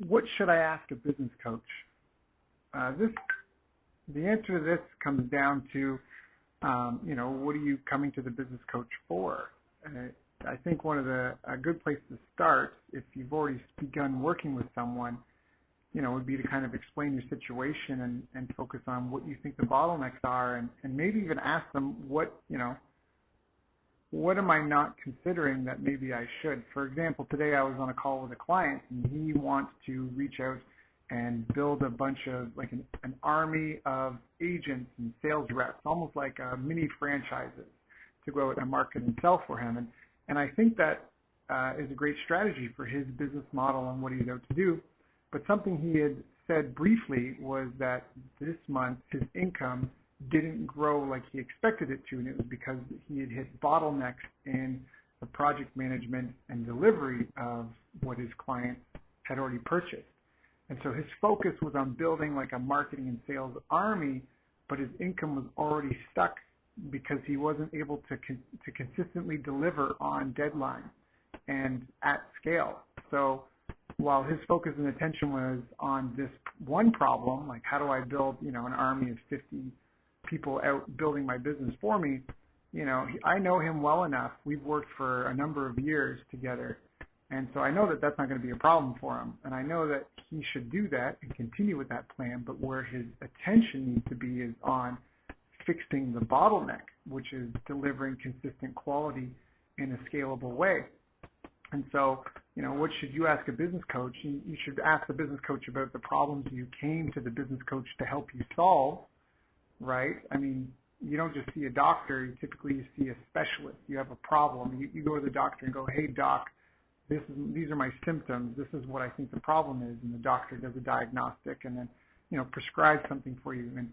What should I ask a business coach? The answer to this comes down to, what are you coming to the business coach for? I think a good place to start, if you've already begun working with someone, would be to kind of explain your situation and focus on what you think the bottlenecks are, and maybe even ask them what am I not considering that maybe I should. For example, today I was on a call with a client, and he wants to reach out and build a bunch of, like an army of agents and sales reps, almost like mini franchises to go out and market and sell for him. And I think that is a great strategy for his business model and what he's out to do. But something he had said briefly was that this month his income didn't grow like he expected it to, and it was because he had hit bottlenecks in the project management and delivery of what his clients had already purchased. And so his focus was on building like a marketing and sales army, but his income was already stuck because he wasn't able to consistently deliver on deadline and at scale. So while his focus and attention was on this one problem, like how do I build, an army of 50 people out building my business for me, I know him well enough. We've worked for a number of years together. And so I know that that's not going to be a problem for him. And I know that he should do that and continue with that plan, but where his attention needs to be is on fixing the bottleneck, which is delivering consistent quality in a scalable way. And so, what should you ask a business coach? You should ask the business coach about the problems you came to the business coach to help you solve, right? I mean, you don't just see a doctor. You see a specialist. You have a problem. You go to the doctor and go, hey, doc, these are my symptoms. This is what I think the problem is. And the doctor does a diagnostic and then, prescribes something for you. And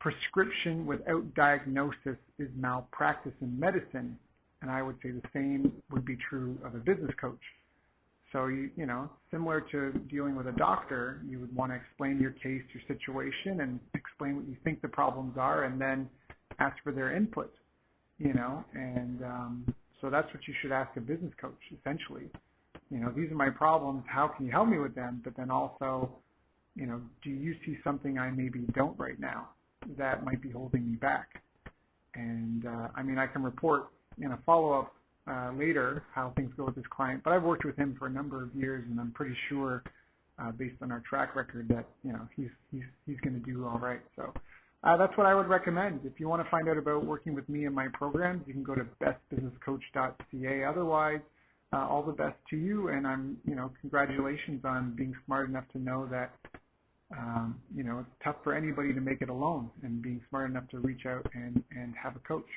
prescription without diagnosis is malpractice in medicine. And I would say the same would be true of a business coach. So, similar to dealing with a doctor, you would want to explain your case, your situation, and explain what you think the problems are, and then ask for their input, and so that's what you should ask a business coach, essentially. These are my problems. How can you help me with them? But then also, do you see something I maybe don't right now that might be holding me back? And, I can report in a follow-up later how things go with this client, but I've worked with him for a number of years, and I'm pretty sure, based on our track record, that, he's going to do all right. So that's what I would recommend. If you want to find out about working with me and my programs, you can go to bestbusinesscoach.ca. Otherwise, all the best to you, and congratulations on being smart enough to know that, it's tough for anybody to make it alone, and being smart enough to reach out and have a coach.